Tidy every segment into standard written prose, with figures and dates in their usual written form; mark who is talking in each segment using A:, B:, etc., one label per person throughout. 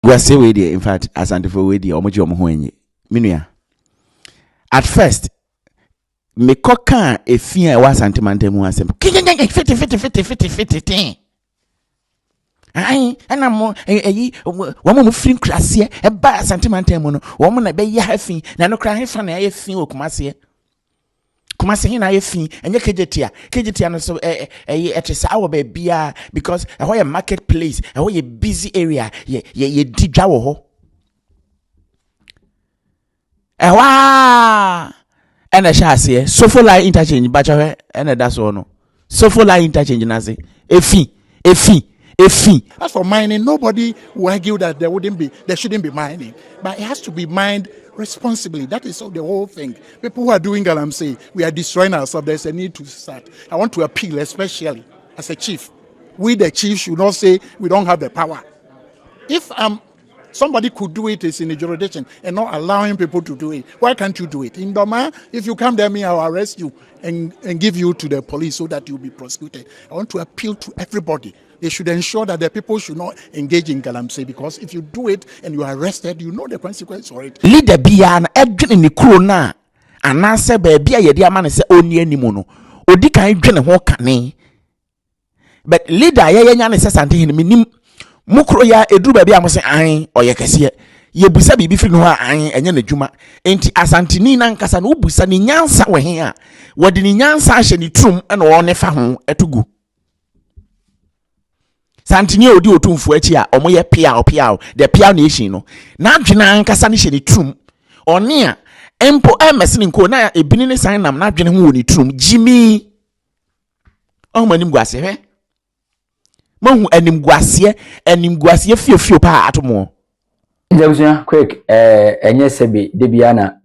A: We are say we there. In fact, as anti for we there, omoji omo ho enye. Minua. At first, me koka efia e wa santimante mu asem. Fiti. Ai, ana mo eyi wo mo firi krase e ba santimante mu no. Wo mo na be ya hafi, na no kra hefa na ye fi okumase. Kumase hin na ye fi, enye kejetia no so etesa wo be bia because e ho ye marketplace, e ho ye busy area, ye didwa wo ho. Ewa ene sha ase sofo line interchange ba chwe ene da so no sofo line interchange na se efi.
B: As for mining, nobody will argue that there shouldn't be mining, but it has to be mined responsibly. That is the whole thing. People who are doing galamsey, we are destroying ourselves. There's a need to start. I want to appeal, especially as a chief. We, the chief, should not say we don't have the power. If somebody could do it, is in a jurisdiction and not allowing people to do it, why can't you do it? In Dormaahene, if you come there, I'll arrest you and give you to the police so that you'll be prosecuted. I want to appeal to everybody. They should ensure that the people should not engage in galamsey, because if you do it and you are arrested, you know the consequence for it.
A: Leader bia na edwene ni kuro na anase ba bia ye dia ma ne se oni animu no odi kan dwene ho kane. But leader ye nya ne se sante hin menim mukro ya eduru ba bia mo se an oye kese ye busa bibi firi no ha an enye na dwuma enti asanteni na nkasa na ubusa ni nyansa we he a wodi ni nyansa ahye ni trum na wo ne fa ho etugu. Santini odi Otumfuo'S a omo ye piao the piao nation no na adwena ankasa ne hye ne trum one a empo emese ne nko na ebini ne san nam na adwene ho woni trum jimi omanim guase he mahu animguase fiofio pa atomo
C: Njabusua quick enye sebe debia na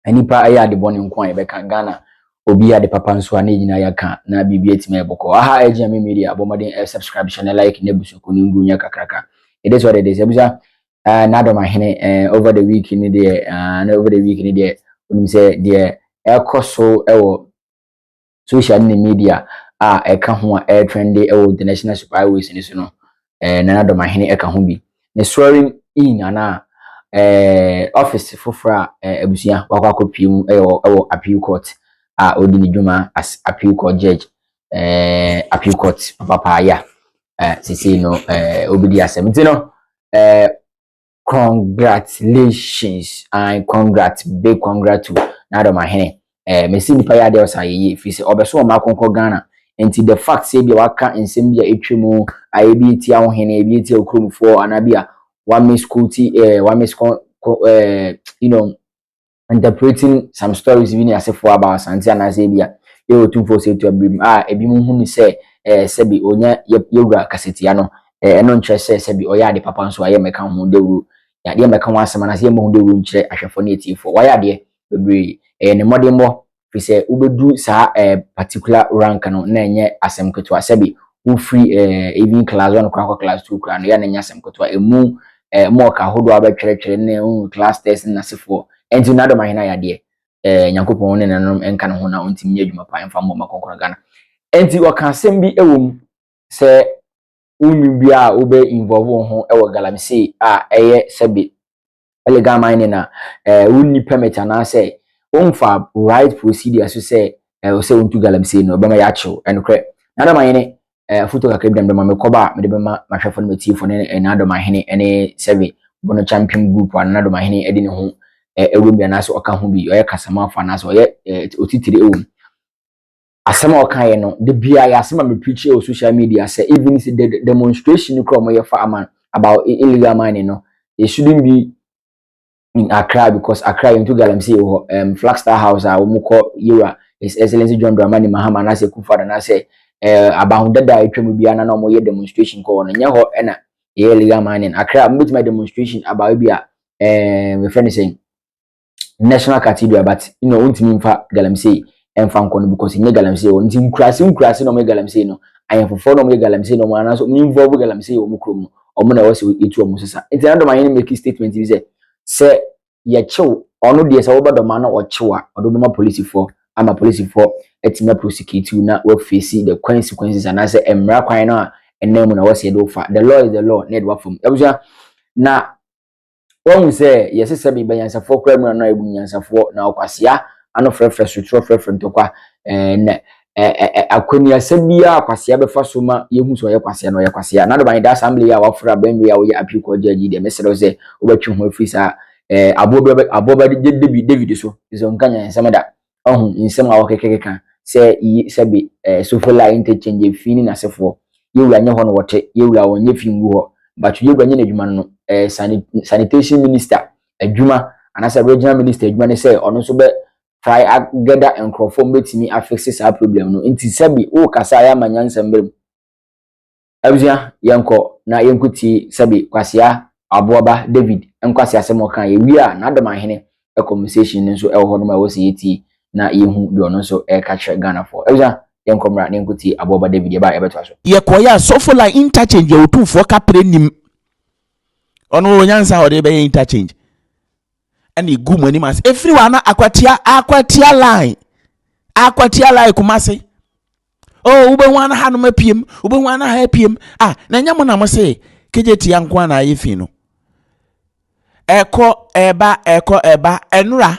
C: anipa aya de boni nko ayebeka Ghana obi ade papa nso ana nyina yaka na bibia etima eboko aha agya me media abomaden subscribe channel like na busu ko ningu nya kakraka it is what it is Njabusua na Dormaahene over the week ni de unim say de ekoso ewo social media eka ho a trendy ewo the national superhighways ni so no na Dormaahene eka ho bi ne swearing in ana office fofra abusua wakwa kopiem ewo appeal court odi ni dwuma as appeal court judge appeal court papa ya sisi no obidi asem no congratulations and big congrats to na Dormaahene mesi nipa ya de osaye fi se obeso ma konko Ghana enti the fact say bia waka ensem bia etwemu ayebi ti Ohene ebi ti okromfo anabia one miss you know interpreting some stories we need asefo about santi anase bia e Otumfuo'S to abim ebi mu hunu se sebi onya yewura kasetia no eno nkyere sebi oya de papa nso aye meka ho dewu ya de meka ho asema na se mo ho dewu nkyere ahwefo na etifo waya de bebre ne modembo fi se ubedu sa particular rank no na enye asem keto sebi u free even class 1 kwa class 2 kwa no ya na nya asem keto emu mo ka hodo abetwere ne class test na sefo enti na Dormaahene ya de nyankopon ne nanom enka ne ho na ontimi adwuma pa emfa mo makonkora Ghana enti waka asem bi ewom se unyu bia obe involve ho ewo galamsey eye sebi illegal mining na unni permit na say onfa right procedure so say o say untu galamsey no be ma ya chew enkre na Dormaahene foto ka kebdem dem me koba me de be ma hwefo no matifo ne na Dormaahene ene sebi bono champion group na Dormaahene edi ne ho ewum na so oka ho bi oye kasama fa na so oye otitire ewum asema oka ye no de bia ya asema me preach o social media say even the demonstration ko mo ye fa aman about illegal mining no it shouldn't be in Accra because Accra into galamsey Flagstaff House umuko yura His Excellency John Dramani Mahama na se kufa na say about dada etwemu bia na mo ye demonstration ko no nya ho na illegal mining Accra meet my demonstration about bia we friend saying national cathedral but you know untimi mfa galamsey emfa nkono because in galamsey on tim krasi no me galamsey no ayefofo no me galamsey no mana so me involve galamsey o mukrom no omo na wose etu omo sesa enti na Dormaahene make statement bi say ye chew ono de se wo bodoma na o chewa odoma police for ama police for etima prosecute na we face the consequences and say emra kwan na enemu na wose do fa the law is the law need wa from abuja na won say yes se be banyansafo kra mu na ebu nyansafo na okwasia ano frefre sutro frefre ntokwa na akoni asabia akwasia be fa so ma yehu so ye kwasia no ye kwasia na do ban da assembly ya wafra banwe ya wo ye appeal court judge de mesero say obetwe ho afisa aboba de David so izo nkanya nsema da ohun nsema wa kekeka say se be sofola interchange fini na sefo yewura nye ho no wote yewura wonye fingu ho but yewura nye na dwuma no sanitation minister adwuma anasa regional minister adwuma ne say ono so be try gather and conform betimi affix sa problem no nti sabi o kasa ya manyansa mbem abuzia yanko na yankuti sabi kwasia aboba David enkwasi asemo kan ye wi a na Dormaahene a conversation nso e ho no ma wo se yeti na yehu de ono nso e ka kire Ghana for abuzia yanko mra na yankuti aboba David ye ba e beto aso
A: ye koya sofola interchange ye Otumfuo ka prenim ono onyansa ho de be interchange ani gumu ani mas everyone akwatia line kumase oh ube wana hanu mapiem ube wana hapiem na nyamo na mo se kejeti yankwa na ayefi no eko eba enura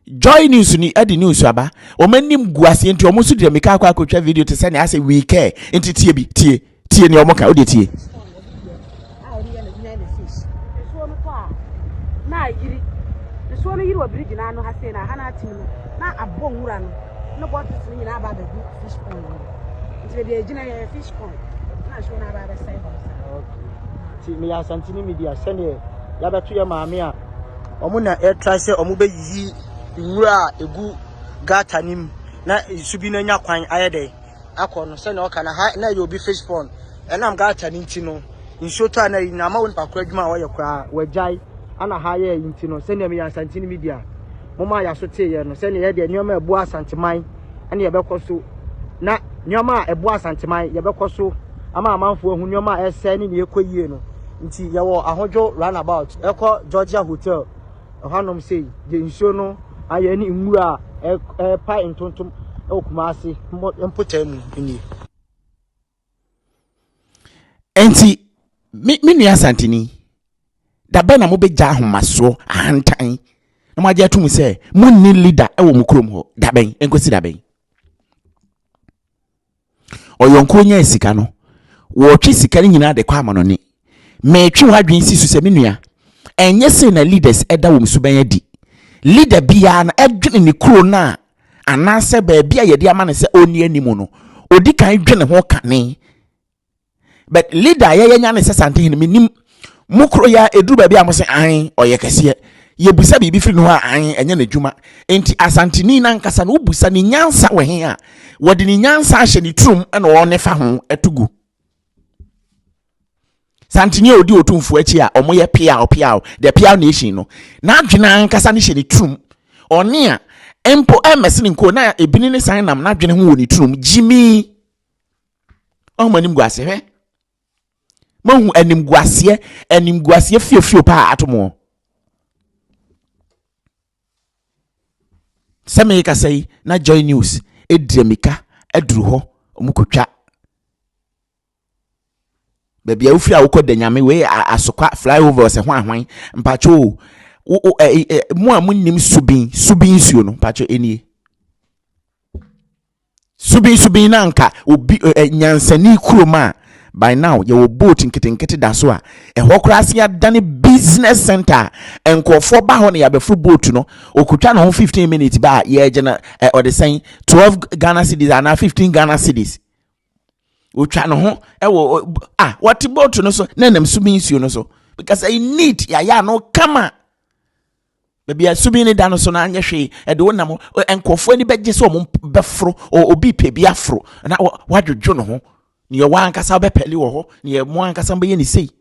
A: joy news ni edi news aba o manim guase enti omo su de meka akwa video te se na ase we care enti tie ni omo ka o de tie
D: na yiri so no yiri obirigi na no ha se na ha na atim no na abon wura no bottles ni na ba da fish pond nti de ejina ya fish pond na so na ba da sai ba
E: ti mi ya santini media sene ya betu ya maame a omo na e try se omo be yi nwura egu gata nim na subi na nya kwan ayede akọ no sene o kana ha na yo bi fish pond e na am gata ni nti no nsoto na na ma won pakwa adwuma wo ye kwa wajai ana ha ye yinti no sene me ya santini media moma ya so te ye no sene ye de nyoma ebu asanteman ene ye bekoso na nyoma ebu asanteman ye bekoso ama amanfo ehu nyoma ese ne ekoyie no nti ye wo ahojo runabout eko Georgia Hotel hanom sei je nsuo no aye ni nwura pa entontom okumase mpotamu ni
A: enti me nua santini da ba na mo beja ahomaso ahantan na mo agye atum se mo ni leader e wo mo krom ho da ben enkosi da ben oyonko nya esika no wo twi sika ni nyina de kwa amanoni me twi wadwen sisu se me nua enye se na leaders eda wo msuban adi leader bia na edwene ni kro na anase ba bia ye de amane se oni animu no odi kan dwene ho kane but leader ye nya ne se sante ni nim mukro ya eduru ba bia mo se an oye kese ye busa bibi firi no an enye na dwuma enti asantini na nkasa na ubusa ni nyansa we he a wodi ni nyansa ahye ni trum na wo ne fa ho etugu santini odi Otumfuo achi a omo ye pia the pia nation no na adwena nkasa ne hye ni trum one a empo ms ni nko na ebini ne san nam na adwene ho woni trum jimi omanim guase he mahu anim guase fiofio pa atomo seme ka sei na joy news edremika eduru ho omukotwa baby awufia wokɔ nyame we asokwa flyover se ho ahwan mpacho mo amunnim subin suo no mpacho enie subin na nka obi nyansani kuroma by now ye wo boat nkete da so a ho krase ya dane business center enkofo ba ho na ya befru boat no okutwa no 15 minutes ba ye gena or the saying 12 Ghana cedis and 15 Ghana cedis utwa no ho what boat no so na nam subin suo no so because I need ya no kama baby subin ni da no so na anya hwe de wonam enkofo ani beje so mo befro obi pe bi afro na wadwodwo no ho ni ye wankasa bepeli wo ho ni ye mo ankasa mbe ye ni sei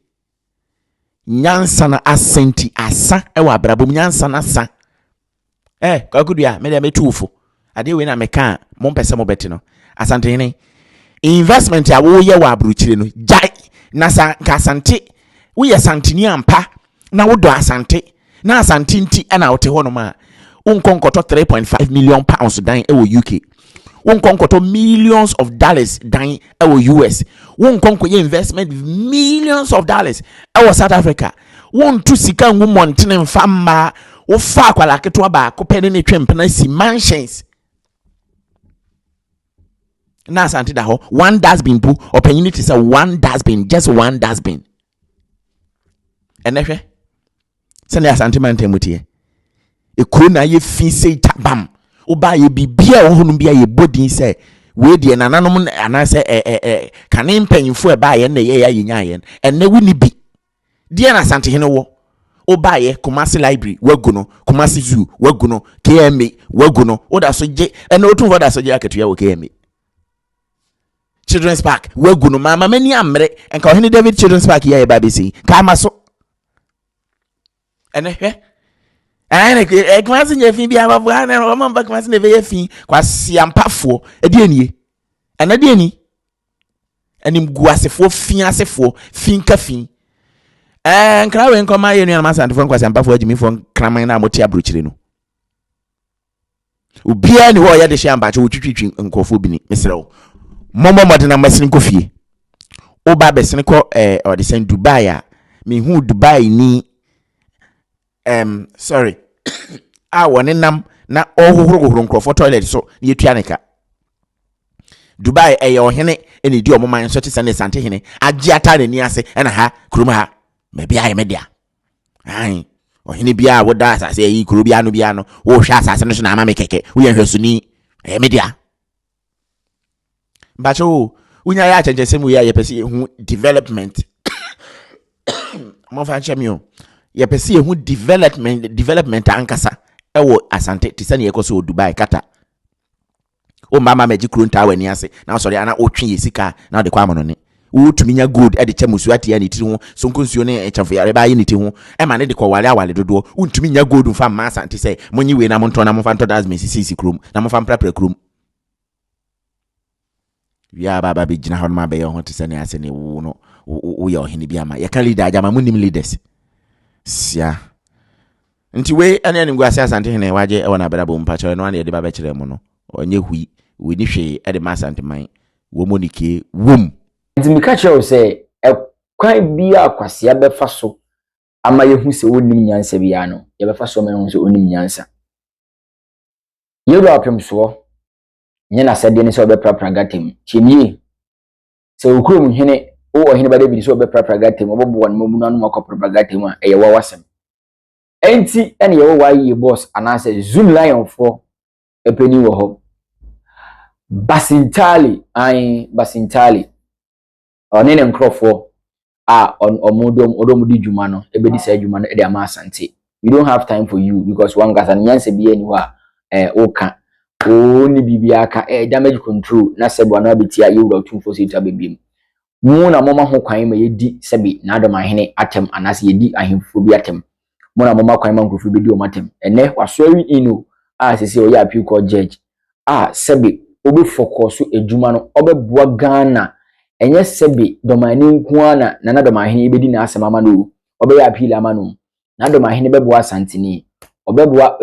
A: nyansa na asenti asa wa abrabom nyansa na asa kwakudua me de metufo ade we na meka mo mpese mo beti no asante ni investment ya wo ye wa abruchire no jai na asante wo ye santini ampa na wo do asante na asante nti na wote ho no ma unkonkoto 3.5 million pounds dan e wo UK unkonkoto millions of dollars dan e wo US unkonko ye investment millions of dollars e wo South Africa won to sika ngu montene mfa mma wo fa akwala keto ba ko pene ne twempena si mansions na asante da ho one dustbin bu opportunity say one dustbin, just one dustbin. Enehwe se na asante man temutie e kuro na ye fi sei tabam wo ba ye bibia wo honu bia ye bodin say we de nananom anase kane mpanyimfo e ba ye na ye ya yenya ye enne wuni bi de na asante hene wo ba ye Kumasi library waguno Kumasi zoo waguno KMA waguno oda so je enne Otumfuo da so je akatua wo KMA Children's Park waguno mama mani amre enka Ohene David Children's Park ya ba besi ka maso enehwe ane Kumasi nyefi bia babu ana o mamba Kumasi ne ve fi kwasi ampafo edi enie ana di eni anim guasefo fi asefo fi nka fi nkra we nkoma ye nua masante fo nkwase ampafo agimi fo kraman na moti abrochire no ubia ni ho ya de hye ambache wo twitwitwi nkofo bini mesrew momo modena masini kofie o ba besene ko o de sen Dubai a me hu Dubai ni sorry a woni nam na ohohoro nkofo toilet so ye tuaneka Dubai Ohene eni di omoman so te sante hene agi ata ni ase na ha kuruma ha me bia ye media ai Ohene bia wo da asase yi kuru bia no wo hwa asase no so na ama me keke wo ye hwesuni media bacho unya ya chenje semu ya ye pesi hu development mo fa chamio ye pesi hu development ankasa ewo asante tisani ye koso Dubai kata o mama meji kuro nta wani ase na sorry ana otwe yesika na de kwa mono ne wotumi nya good e de chemusu ate ya ni tiri ho sonkonsuo ne echafo ya ba yi ni ti ho e ma ne de kwa wale dodo wontumi nya good mfa ma asante se monyi we na monto na monfa nto das mesisi krom na monfa mpra krom ya baba be gina hon ma be yo ho te se ne ase ne wo no wo ya Ohene bia ma ya kan leader ajama munim leaders sia nti we ane ngwa ase asante hene waje e wona bera bo mpacho no ane de baba kire mu no onye hui we ni hwe e de ma asante man wo monike wom
C: nti mi ka kire o se kwan bia akwase abefa so ama yehu se wonim nyansa bia no ye befa so ma yehu se onim nyansa yeru apem so nye na sade ne se obeprapra gatem chimie se okrom hene o Ohene ba David se obeprapra gatem obobo won mamu nanu makopra gatem a eye wawasem enti ene ye wa yi boss anase zoom lion for epeni wo ho basintali onene nkrofo a omodom di djuma no ebedi sa djuma no e de ama asante we don't have time for you because one gasa nyanse bia ni ho a oka ni bibia aka damage control na sebo na betia yewura Otumfuo'S etu abebiem mu na moma ho kwan ma yedi sebi na Dormaahene atem anase yedi ahemfo bi atem mu na moma kwan ma nkrofo bedi o matem ene wasori ino a sese o ya appeal court judge sebi obi focus edjuma no obeboa Ghana enye sebi Dormaahene nkuana na Dormaahene ebedi na asema ma no obe ya appeal ama no na Dormaahene beboa Asanteni obeboa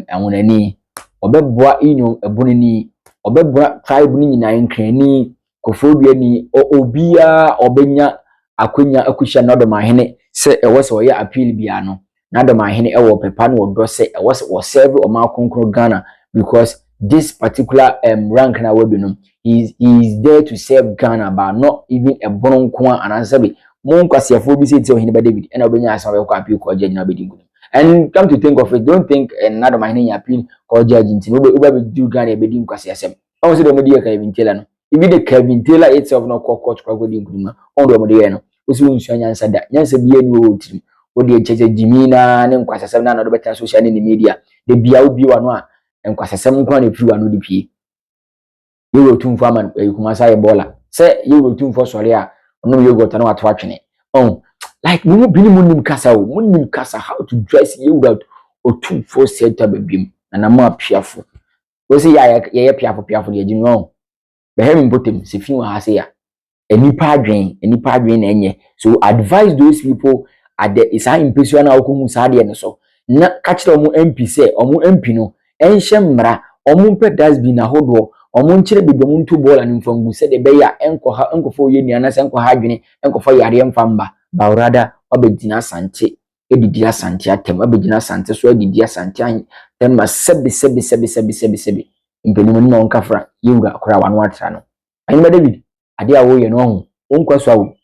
C: Awonani obeboa inyo ebunini obeboa tribe ni nyina nkrani kofodua ni obia obenya akonya akusha na Dormaahene se ewose oya appeal bia no na Dormaahene ewo pepa no odo se ewose o serve o ma konkro Ghana because this particular rank na webinum he is there to serve Ghana but not even a bonon kwa anasabe mon kwasiafo bi se ti Ohene ba David ena obenya asa we kwa appeal ko judge na bedi ngudum. And come to think of it, don't think another Dormaahene appeal called judge into no do Ghana bedi nkwasiasem. I say the media Kevin Taylor no. Even the Kevin Taylor itself no court kwa godi ngudum on do media no. Osi wonsu nyansa da. Nyansa bia ni wo tirim. Wo de cheche jimina ne nkwasiasem na no beta social ni media. De bia obi wa no a nkwasiasem nkwa na firi wa no de pie. Ye Otumfuo aman Kumasi ye bola. Say ye Otumfuo sori a no ye go tano ato atwene. Like we bini munim kasa how to dress you without Otumfuo'S center babim na ma piafo we say ya piafo de agin won be hem botem se fi wa ha say ya enipa adwen na enye so advise those people at the is impression na okomu sa de ne so na ka kire omu MP say omu MP no enhye mra omu mpe dasbin na hodo omu nkire bidom ntu bola ni mfangu se de be ya enkofo ye ni anase enko ha adwene enkofo yare mfamba but rather wabɛgyina asante edidi asante atem wabɛgyina asante so edidi asante atem ma sɛbi mpɛnimu no na ɔnkafra yewura akora wano atra no anima David ade a woyɛ no ho wonkwa so awo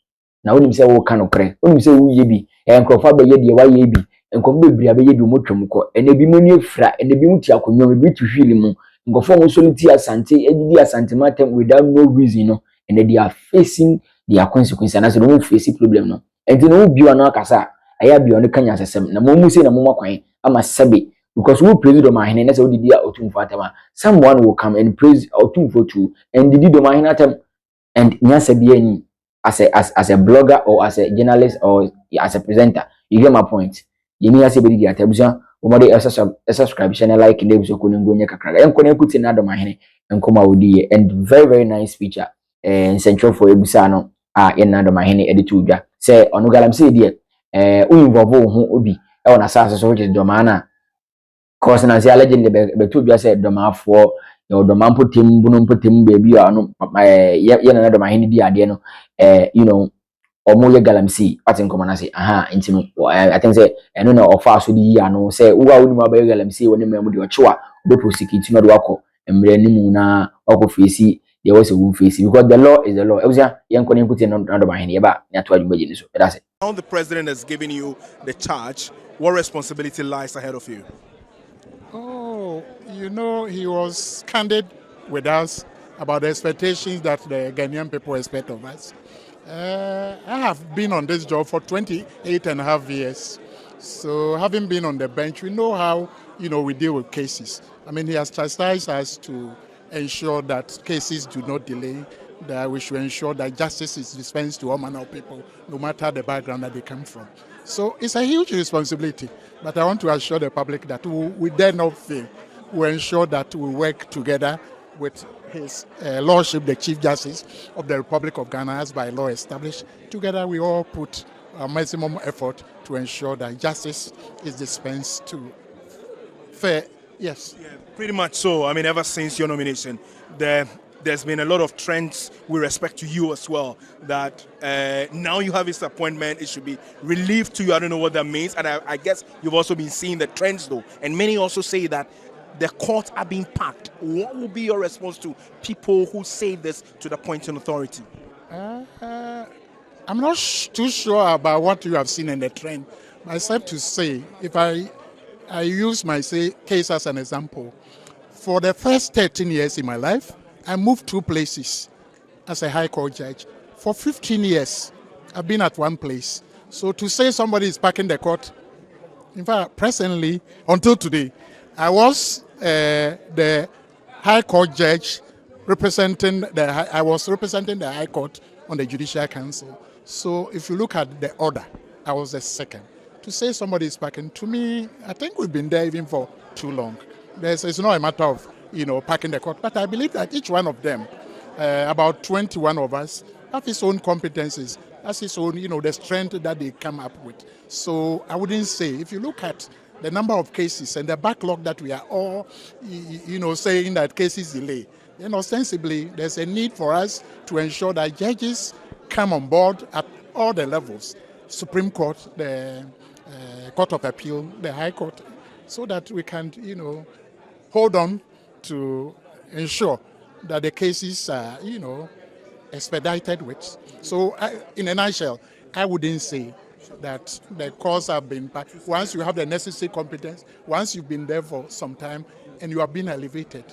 C: na wonim sɛ wo ka no kre wonim sɛ woyɛ bi nkrɔfa bɛyɛ deɛ wayɛ bi nkrɔfa bebree abɛyɛ bi motwam kɔ ene bi mu ni fra ene bi mu ti akonwa bi tu hwili mu nkrɔfa mo so ti asante edidi asante matem without no reason no ene they are facing their consequences and as no face problem no enti no bi wa no akasa aya bi ono kanya asesem na mo mu se na mo makwan ama sebe because we praise Dormaahene na say we didi Otumfuo atema someone will come and praise Otumfuo too and didi Dormaahene atem and nyasa bi ani as a blogger or as a journalist or as a presenter you get my point you need to be the attention omode subscribe channel like the episode ko ngo nya kakra enko na kuti na Dormaahene enko ma wodi and very nice feature central for ebusa no na Dormaahene edit udwa say onu galam say die o involve ho obi e wona sa so which is Dormaahene cause na say legend be to udwa say Dormaahene yo Dormaahene potem bunu potem baby ano ye na Dormaahene di ade no you know omo ye galamsey atin komo na say nti no I think say eno na ofa so di ya no say wo a woni ma ba galamsey woni mamu de ochewa be prosecute no de wako emre nimu na wako face there was a wound face because the law is the law ebusia yen kono nkuti no Dormaahene ye ba na to adwuma je ni so that's it.
F: Now the president has given you the charge. What responsibility lies ahead of you?
B: Oh, you know, he was candid with us about the expectations that the Ghanaian people expect of us. I have been on this job for 28 and a half years. So having been on the bench, we know how, we deal with cases. I mean, he has chastised us to ensure that cases do not delay, that we should ensure that justice is dispensed to all manner of people, no matter the background that they come from. So it's a huge responsibility, but I want to assure the public that we dare not fail. We ensure that we work together with His Lordship, the Chief Justice of the Republic of Ghana, as by law established. Together we all put our maximum effort to ensure that justice is dispensed to fair. Yes.
F: Yeah, pretty much so. I mean, ever since your nomination, there's been a lot of trends with respect to you as well, that now you have this appointment, it should be relief to you. I don't know what that means. And I guess you've also been seeing the trends though. And many also say that the courts are being packed. What will be your response to people who say this to the appointing authority?
B: I'm not too sure about what you have seen in the trend. Myself to say, if I use my case as an example, for the first 13 years in my life, I moved 2 places as a high court judge. For 15 years, I've been at one place. So to say somebody is packing the court, in fact, presently, until today, I was the high court judge representing I was representing the high court on the Judicial Council. So if you look at the order, I was the second. To say somebody is packing, to me, I think we've been there even for too long. It's not a matter of packing the court, but I believe that each one of them, about 21 of us, have his own competencies, has his own, the strength that they come up with. So I wouldn't say, if you look at the number of cases and the backlog that we are all, saying that cases delay, then ostensibly there's a need for us to ensure that judges come on board at all the levels, Supreme Court, the Court of Appeal, the High Court, so that we can, hold on to ensure that the cases are, expedited with. So in a nutshell, I wouldn't say that the courts have been, once you have the necessary competence, once you've been there for some time and you have been elevated.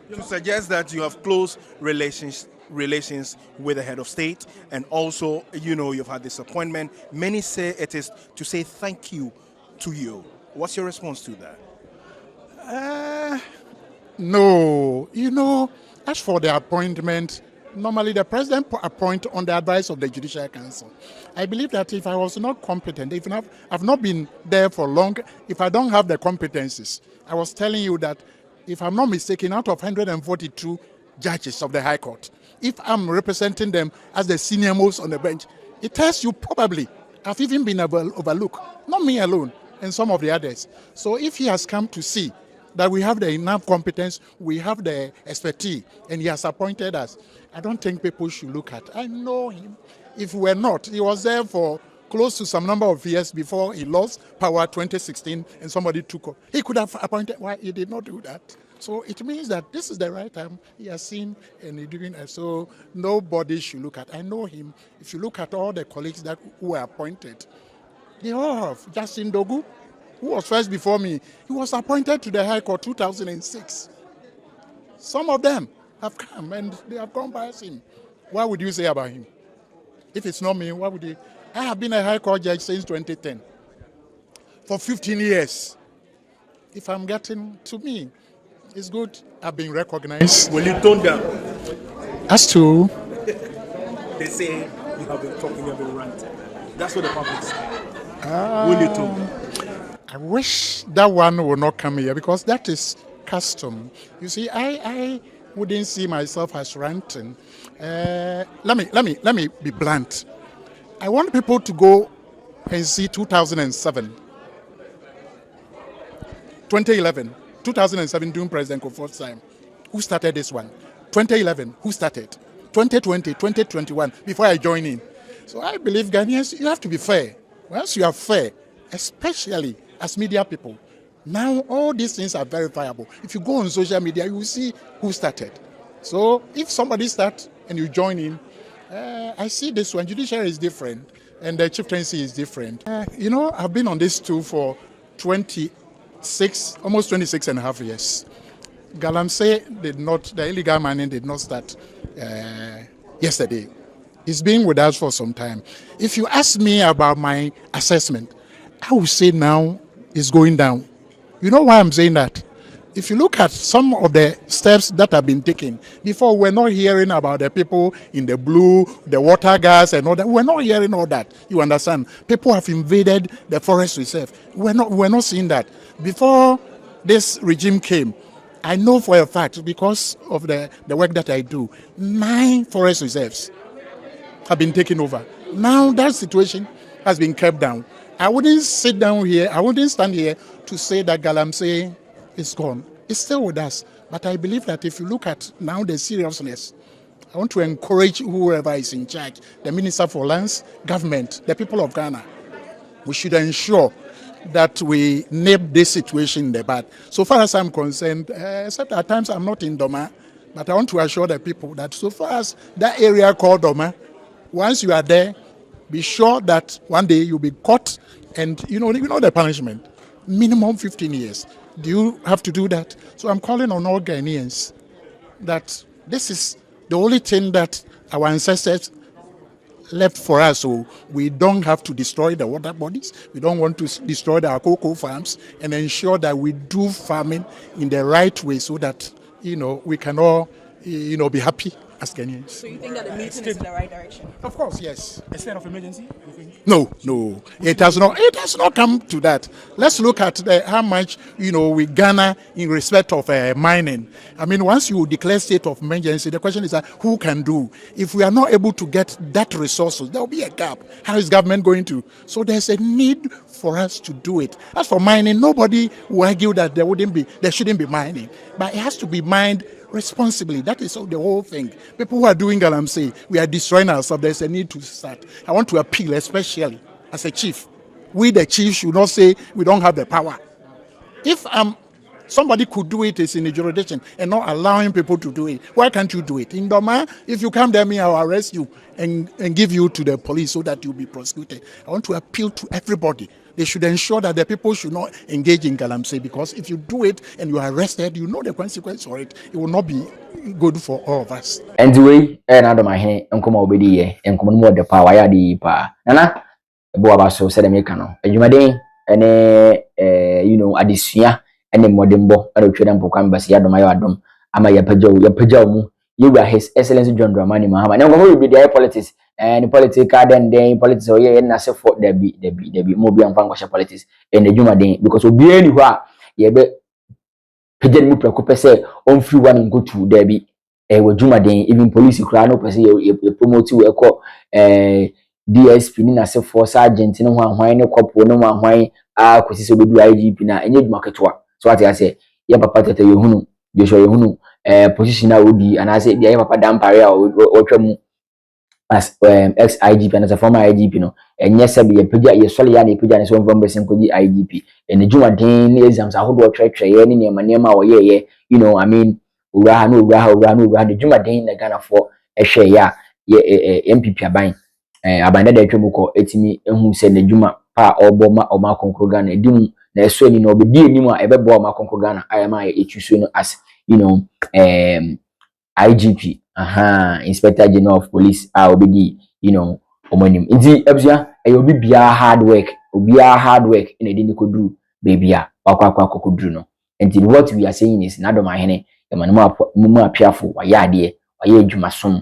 F: You suggest that you have close relations with the head of state, and also, you've had this appointment. Many say it is to say thank you to you. What's your response to that?
B: No, as for the appointment, normally the president appoints on the advice of the Judicial Council. I believe that if I was not competent, if I've not been there for long, if I don't have the competencies, I was telling you that if I'm not mistaken, out of 142 judges of the High Court, if I'm representing them as the senior most on the bench, it tells you probably I've even been overlooked, not me alone, and some of the others. So if he has come to see that we have the enough competence, we have the expertise, and he has appointed us, I don't think people should look at. I know him. If we're not, he was there for close to some number of years before he lost power 2016 and somebody took up. He could have appointed. Why he did not do that? So it means that this is the right time he has seen and he's doing it. So nobody should look at. I know him. If you look at all the colleagues who were appointed, they all have. Justin Dogu, who was first before me, he was appointed to the High Court 2006. Some of them have come and they have gone past him. What would you say about him? If it's not me, what would you? I have been a High Court judge since 2010. For 15 years. If I'm getting to me, it's good. I've been recognized.
F: Will you tone down?
B: As to?
F: They say you have been talking, you have been ranting. That's what the public say. Will you tone down?
B: I wish that one would not come here because that is custom. You see, I wouldn't see myself as ranting. Let me be blunt. I want people to go and see 2007, 2011, 2007 during President Otumfuo'S time. Who started this one? 2011, who started? 2020, 2021, before I join in. So I believe Ghanaians, you have to be fair. Once you are fair, especially as media people, now all these things are verifiable. If you go on social media, you will see who started. So if somebody starts and you join in, I see this one. Judiciary is different and the chieftaincy is different. I've been on this stool for almost 26 and a half years. Galamsey the illegal mining did not start yesterday. It's been with us for some time. If you ask me about my assessment, I would say now it's going down. You know why I'm saying that? If you look at some of the steps that have been taken, before we're not hearing about the people in the blue, the water gas and all that. We're not hearing all that. You understand? People have invaded the forest reserve. We're not seeing that. Before this regime came, I know for a fact, because of the work that I do, 9 forest reserves have been taken over. Now that situation has been kept down. I wouldn't stand here to say that Galamsey is gone. It's still with us. But I believe that if you look at now the seriousness, I want to encourage whoever is in charge, the Minister for Lands, government, the people of Ghana. We should ensure that we nip this situation in the bud. So far as I'm concerned, except at times I'm not in Dormaahene, but I want to assure the people that so far as that area called Dormaahene, once you are there, be sure that one day you'll be caught and you know the punishment. Minimum 15 years. Do you have to do that? So I'm calling on all Ghanaians that this is the only thing that our ancestors left for us, so we don't have to destroy the water bodies. We don't want to destroy our cocoa farms, and ensure that we do farming in the right way so that we can all be happy as Kenyans.
G: So you think that the meeting is in the right direction?
B: Of course, yes.
F: A state of emergency, you think?
B: No. It has not come to that. Let's look at how much we garner in respect of mining. I mean, once you declare state of emergency, the question is who can do? If we are not able to get that resources, there will be a gap. How is government going to? So there's a need for us to do it. As for mining, nobody will argue that there shouldn't be mining, but it has to be mined responsibly. That is the whole thing. People who are doing Galamsey, we are destroying ourselves. There's a need to start. I want to appeal, especially as a chief. We, the chief, should not say we don't have the power. If somebody could do it, it's in the jurisdiction, and not allowing people to do it. Why can't you do it? In Dormaahene, if you come there, I'll arrest you and give you to the police so that you'll be prosecuted. I want to appeal to everybody. They should ensure that the people should not engage in Galamsey, because if you do it and you are arrested, you know the consequence for it. It will not be good for all of us.
C: And the way Dormaahene nkoma obedi nkoma no de pa waya di pa nana ebo abaso se de meka no adwumaden ene adesua ene modembo ana otweda mpokwa mbasi ya Dormaahene adom ama yapagyaw mu yewura His Excellency John Dormaahene Mahama na nkoma obi dey politics and political then politics oye na se for debi mo bi amfa ngwa politics and adwumaden because obi ani ho a ye be pagyan mu prekope se on free one go to debi adwumaden even police kura no pese ye promote we ko DSP ni na se for sergeant no ho ahwan ne kopo no ahwan a kwesi se obedu IGP na enye dwuma ketwa so ati ase ye papa tete yehunu Joshua yehunu position na odi anase bia ye papa dampare a otwa mu as ex IGP and as a former IGP no and yes be peja ye sole ya na peja ne so mvam besin koji IGP and juma den exams ahodo twetwe ye ne nema wo ye I mean ura no the juma den na Ghana for ehwe ya ye MPP aban abanda da twemu ko etimi ehu se na juma pa obo ma o ma konkro Ghana edim na eso ni no obedi enim a ebebo o ma konkro Ghana ayama ye etusu no as IGP Inspector General of Police obedi omonim nti abusua obi bia hard work in edini koduru baby a wakwa koduru no nti what we are saying is na Dormaahene mu apiafo waye ade waye adwumasom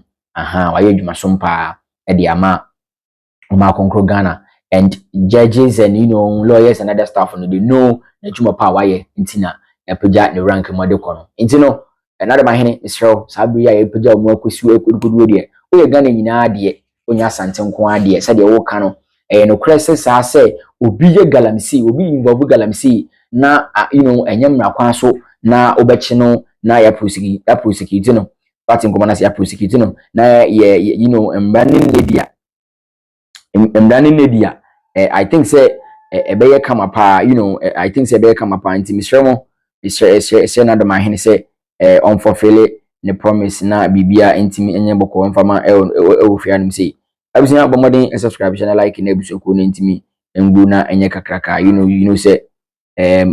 C: waye adwumasom pa e ama konkro Ghana and judges and lawyers and other staff no they know na adwuma pa waye nti na epeja ne rank mode kono nti no na Dormaahene Israel sabri ya epeja omo akosi ekodukodu de o ye Ghana nyina de onya asante nko ade se de wo ka no no krese sa se obi ye galamsey obi involve galamsey na enyem mrakwan so na obechi no na ya prosecute no party nko na ya prosecute no na ye embrani media I think say ebeye kama pa I think say ebeye kama pa nti misremo na Dormaahene say on fulfill ne promise na bibia intimi enye boko mfama ofia nim say abusia bomodin subscribe channel like na ebusuko na intimi ngbu na enye kakraka say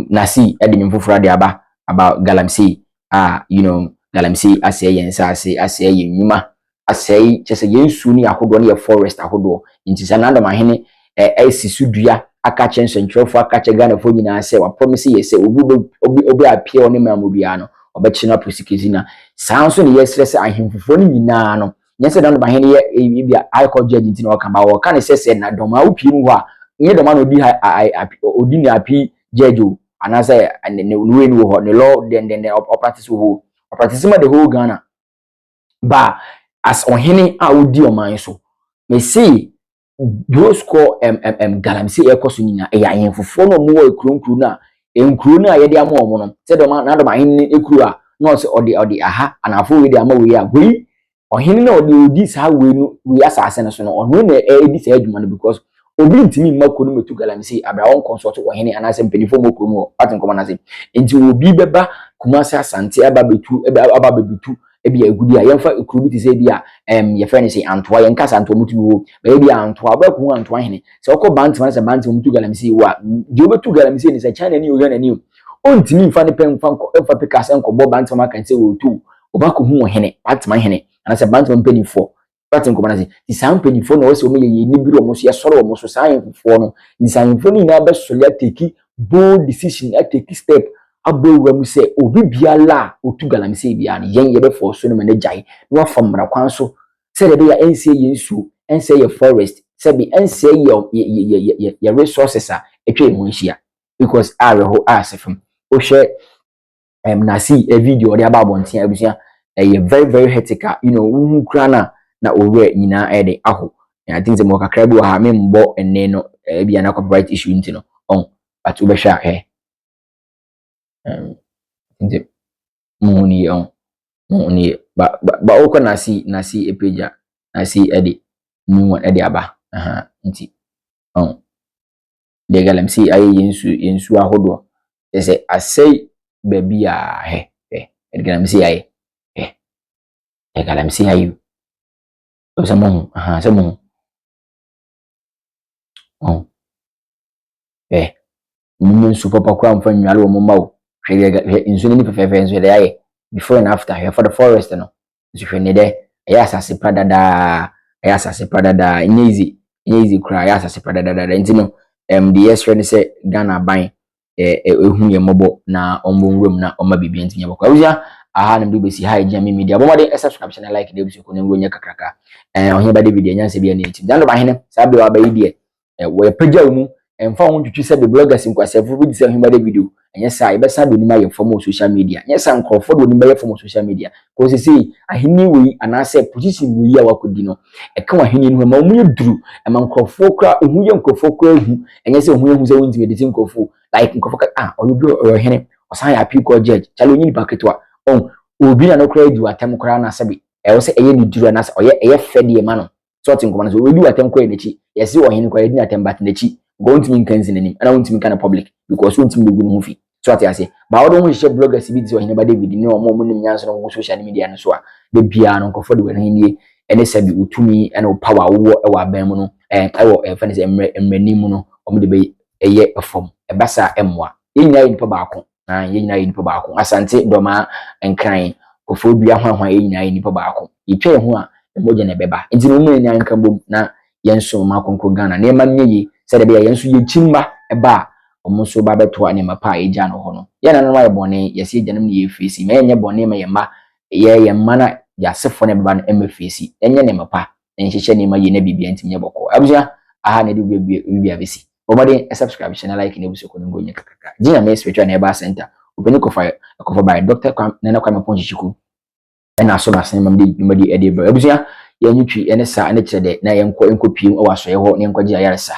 C: nasi edi mfufura de aba about galamsey galamsey asey yensa asey yenwuma asey chese yensu ni ahodo na ye forest ahodo nti sa na Dormaahene sisudua aka chensentrofo aka che Ghana fo nyina say wa promise ye say obi apia oni mamobia no obechi na prosecute na sanso ne yestress ahemfufo ni nyina no nyese na Dormaahene ye bia high court judge nti na o kamba o kan say na doma opie mu ho a nye doma no odi ni api judge o anase ne we ni ho ne law den o practice ho o practice ma the whole Ghana ba as Ohene a odi oman so me say those call galamsey ekoso nyina ya ahemfufo no mo wa ekronkru na enkru na ye de ama omo no se doma na Dormaahene ekru a no se odi aha anafo we de ama we a we Ohene na odi sa we no we asase no so no ono na edi sa adwuma no because obi ntimi mako no metu galamsey abra won consult Ohene anase mpenifo moko mu patin koma na se enti obi beba kumase asante aba betu ebi agudi a yemfa ekuru bi se bia ye friend say antoa ye nkasa antoa mutu wo be antoa ba ku antoa Hene se okọ bantima se bantima mutu galamsey wa je obetu galamsey ni se China ni oyo na ni o ntimi mfa ne pen mfa pikas enko bo bantima kan se wo tu obako hu Ohene bantima Hene anase bantima mpenifo patin koma na se di sam mpenifo na wo se o me ye ni biro mo so ye soro mo so san yemfo no di san yemfo ni na be so ya take bold decision take step abowura mu se obi biala otu galamsey bia no yen ye be for so no manajai no afamra kwan so se de ya ense yensu ense ye forest se bi ense ye resources a etwe mu nhia because areho asefem o hwe nasi a video de ababontia abusia ye very very hectic wu kra na owe nyina ede aho I think the mo kakra bi wa ha membo enne no bia na copyright issue ntino on but we be sure nti muni ba oko nasi epeja nasi edi new edi aba nti de galamsey ayi yensu ahodo say asay baby a de galamsey ayi de galamsey ayi o samo samo munyu su papa kwa mfa nwale wo mmawo hwe insu ni fefefe insu de aye before and after here for the forest no insu hwe ne de ya asase pradada easy cry ya asase pradada nti no the yes hwe ne se Ghana ban ehu ye mobo na ombonwuram na oma bibia nti nyabakwa awuja aha na mbi besi ha ejia media bomade subscribe channel like de busu ko ne ngonya kakraka ohia ba David enyanse bia na etim dan Dormaahene sabe wa ba yi de we pagya mu emfa ho twitwi se be bloggers nkwasefo bi dise hima de video enye sa e be sa do ni ma ye form social media enye sa nkrofo do ni ma ye form social media ko se sei ahini we anase position we ya wakodi no e ka ahini no ma mu yeduru e ma nkrofo kra ohu ye nkrofo kra hu enye se ohu ye hu se won ti de nkrofo like nkrofo ka obi Ohene osan ya pi ko judge chalo nyi paketwa obi na no kra edu atem kra na sabi e wo se eye ni duru na se oye eye fede ma no sorting command so we do attempt ko echi yes Ohene ko yedi attempt but nechi go ntimi nkan zinanim ana ntimi kan public because ntimi go no fi so ati ase ba wodo ho hye bloggers bi di Ohene ba David ni omo nim nyanso no social media no so a be bia no nkofo de wani nie ene sabi utumi ene power wo e wa ban mu no ewo fane se emrani mu no omo de be eye efom ebasa emwa yenyina yi nipa baako na yenyina yi nipa baako asante doma enkran kofo bia hwanhwan yenyina yi nipa baako yitwe ho a emoje na beba nti no mu nyan kan bom na yenso ma konko Ghana na ema nyeyi se de be yenso ye chimba eba omo so ba beto ani mapa eja no ho no ye na no wa bone yesi ejanam ne ye fesi me enye bone ma ye ma ye na ya sefo ne beba no emfesi enye ne mapa enhyehyɛ ne ma ye na bibia ntimye bɔkɔ abusua aha na de bibia besi obade subscribe channel like ne buso ko ngo nya kakaka gina me spiritual na eba center obeni kofa by Dr. Nana Kwame Ponchichiku na so masen mam de dwumadi ede bra abusua ya nyutwi ene sa ene kyerede na yenko piem o wasoye ho ne nkwaji ayaresa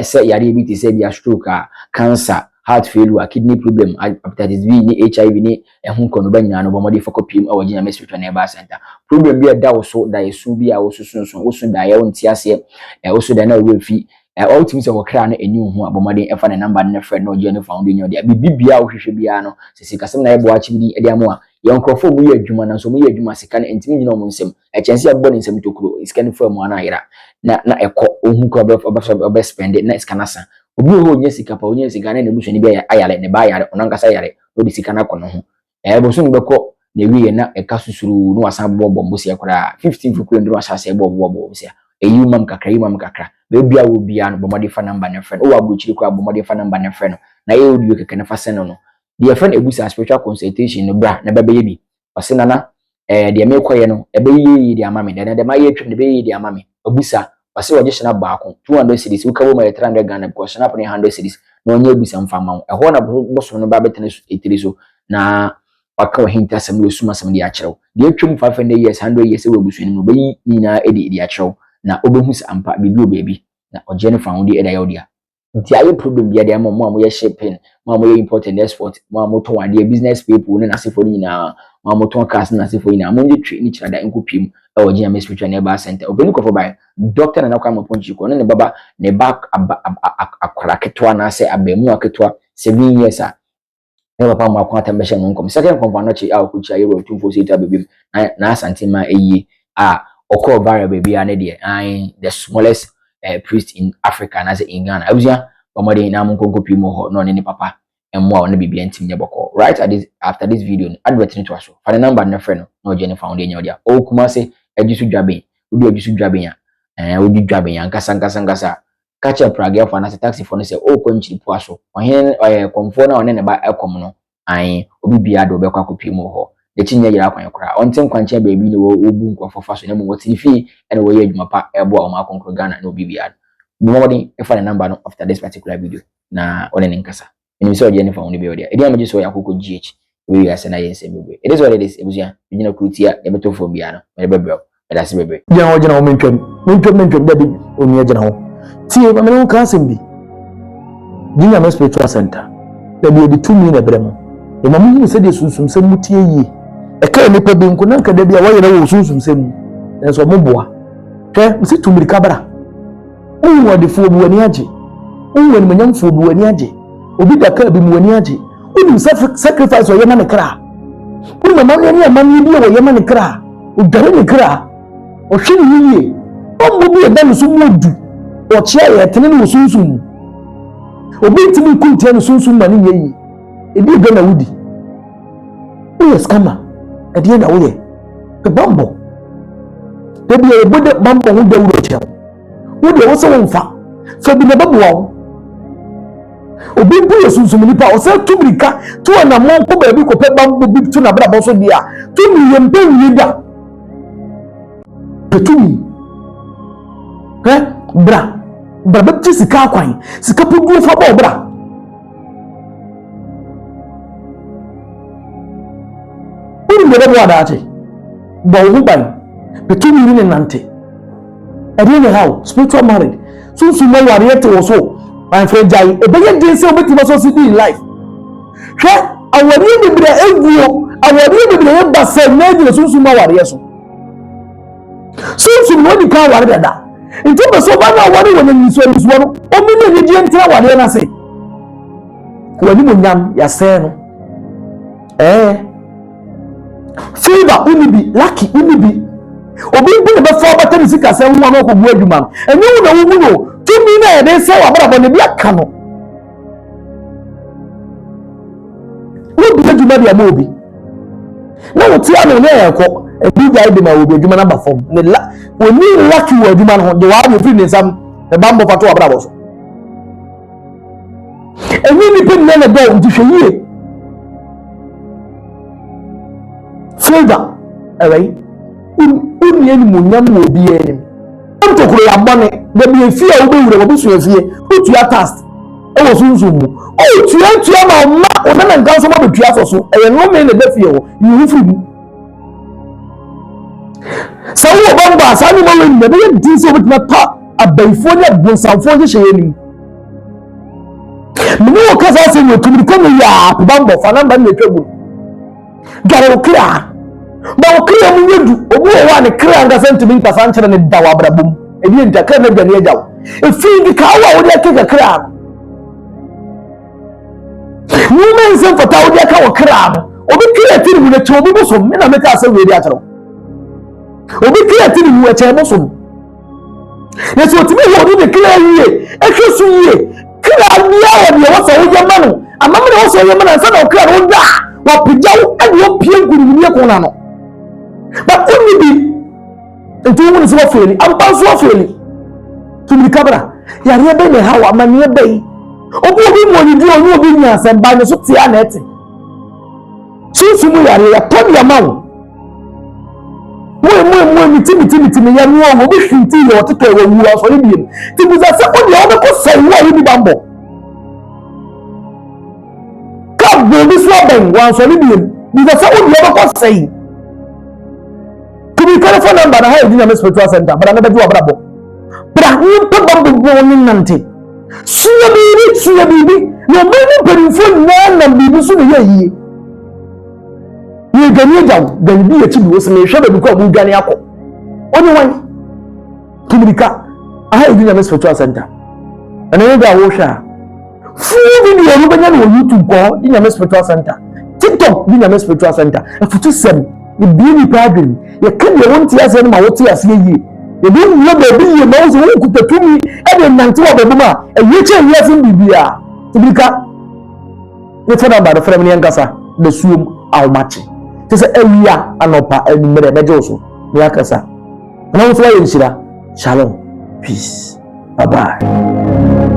C: se yare bi ti se bia stroke cancer heart failure kidney problem hepatitis B ni HIV ni ehun kono ba nyina no bomodi fako piem o wagina me spiritual na eba center problem bi da wo so da yesu bi a wo susunsun wo so da ye wonti ase wo so da na wo fi all teams of kra na enyu ho abomade efa na number na friend no join found in your dia bibia wo hwehwe bia no sisi kasem na ebo achi bi ede amo a yonkrofo mu ye adwuma na so mu ye adwuma sika na entimi nyina omo nsem echense abɔ ne nsem tokuro sika ne fa mu ana yera na ekɔ ohun ko obe spend na sika na sa obi ho nya sika pa onya sika na ne buso ni bia ayale ne ba yare onankasa yare no di sika na kɔ no ho bo so ne bɛkɔ na wiye na eka susuru no wasan bɔ mbosia kora 15 fukuru ndo asase bɔ mbosia eyi mam kakra bebia wo bia no bomode fa number na friend o wa buchiri ko bomode fa number na friend na ye odi keke na fa seno no the friend ebusa spiritual consultation no bra na bebe ye bi osena na de me koye no ebe ye di amame de ma ye twem de be ye di amame ebusa ose wo gishina baako 200 cedis wo kawo ma 300 Ghana because na pone 100 cedis na onye ebusa mfama e ho na boso no ba betene etiri so na waka wo hinta sam wo suma sam di akyerew de twem 500 years 100 years wo ebusu ni no be nyina edi akyerew na obehu ampa bibi obebi na ogene foundi eda yodia nti aye problem bia de mo ye shipping mo ye import and export mo to ade business people ne na sefo nyina mo to cars na sefo nyina mo nje twi ni kirada enkopiem e ogene me spiritual neighbor center obeni ko for by Dr. Nana Kwame Ponchichiku ne baba ne back akwara ketwa na se abemu aketwa 7 years a ne papa mo akwata mbehye no nkom second company no chi a okuchi aye Otumfuo'S eta bebim na asante ma eyi a okọ bara baby ane de the smallest priest in Africa and as in Ghana abusua bomode na monkonko pimo ho no ne papa emmo a no bibia ntim nye boko right after this video advert ni to aso fa the number na friend no Jenny found enya dia o kuma se agisu dwaben odi agisu dwaben ya odi dwaben ya nkasa kacha praga for na taxi for no se o kwanchiri po aso Ohene komfo na one ne ba ekom no obi bia do be kwa kopimo ho de chinya yira kwan kora onten kwanche baby ne wo obu nkofo fa so ne mo woti fi ene wo ye adwuma pa ebo a o ma konkro Ghana no bibia no modin e fa the number no after this particular video na one ne nkasa eni so je ne fa woni be odia edi amaji so yakoko GH we ya se na yense bebe it is what it is ebusia nyina krutia e beto fo bia no e bebe e da se bebe
H: je ho je na ho mentwem da bi oni je na ho tie ma me no ka asem bi nyina spiritual center da bi edi 2 million ebrem e ma mu se de sunsum se mutie yi e ka nipa bi nko nanka da bi a wayere wo sunsum se mu enso mo boa hwe msi tumiri kabra unwo de fo bu wani age unwo ni manyam fo bu wani age obi da ka bi mu wani age uni sacrifice o yema ne kra uni mama ni amani bi o yema ne kra o dare ne kra o hwe ni yiye o mo bi e da no so modu o chia ye tene no sunsum obi ntimi kuntia no sunsum ma ni yeyi ebi ga na wudi o scammer ade na wo ye the bambo debi e bode bambo wo da wuro che wo de wo se wo mfa so bi na babu wo obi bu yesunsum ni pa o se tumrika to na mo ko ba bi ko pe bambo bi to na bra bo so dia tumi ye mpe wi da tumi bra bapti sika kwan sika pudu fa bo bra uri de bo adache bo hu ban betumi ni nante eri ne how spiritual marriage so mo ware te wo so my friend jai e be ye se obeti so si in life hwe awari ni bra eguo awari ni bra ye basa na di so mo ware so so no di kan ware dada nti be so ba na ware wona niso no o mi ne di entra ware na se wani mo nyam ya se no favor unibi lucky unibi obi bi be fo bata ni sika se nwa no ko bu adwuma enye wo na wo mu no tumi na e de se wa bra bo ne bi aka no wo bi adwuma dia mo obi na wo tia no na e ko ebi ga ide ma wo bi adwuma na ba fom ne la oni lucky wo adwuma no de wa mo fi ne sam e ba mbo fato wa bra bo so enye ni pe ne na do nti hweye favor alright unye ni munyam wo bi enim ntokoro ya bone de bi efie wo be wure wo bi so efie otu ya task e wo sunsun mu otu ya ma ona na ngan so ma betua so e no me na de fie wo yi fu mu so wo bamba sa ni mo we ni be di so bitna pa abaifo ne bonsanfo je hye ni me wo kasa se wo tumiri ko me ya bamba fa namba na etwagu gare o kra ba o kra mu yedu obu o wa ne kra anga sentimi mpasa nkyere ne dawa brabum ebi nta kra na gane agyaw e fi di ka wa wo de keka kra mu men sen fata wo de ka wo kra no obi kra tiri mu ne to obi boso me na me ka se we di akyero obi kra tiri mu eche boso ne so timi wo de kra yie e kesu yie kra bia wo de wo so wo yema no amam na wo so yema na sa na kra no da wa pijaw ani wo pie nguru ni ko na no but only be nti wo ni so feli ampa so feli tumi kabra ya rebe ne hawa manie bei obi mo ni di onu obi nya se ba ne so tia na ete chisu mu ya pom ya mawo mo mi ya mi wo bi hwinti yo teto wo wu aso ni biem ti bu za se ko dia wo be ko sai wo bi bambo ka bo bi so ben wa so ni biem bi za se wo dia be ko sai the telephone number na ha edina me spiritual center but na be do brabo bra ni pe bambo bo ni nante suya bibi no me ni perifon na bibi so ne yi ni gani jaw gani bi e ti bi wo se me hwe be ko bu gani akọ oni wan kimrika ha edina me spiritual center ana ye da wo hwa fu video no benya no YouTube ko edina me spiritual center TikTok edina me spiritual center e futu sem the beauty pattern you can you want to say ma what you say yi you don't know baby you know so who could to me e dey nanti wa baby ma e ye che yes bibia tibika you tell about the family nkasa the suum how much to say ewia anopa enumere beje so me akasa na wo so wa yinshira shalom peace bye bye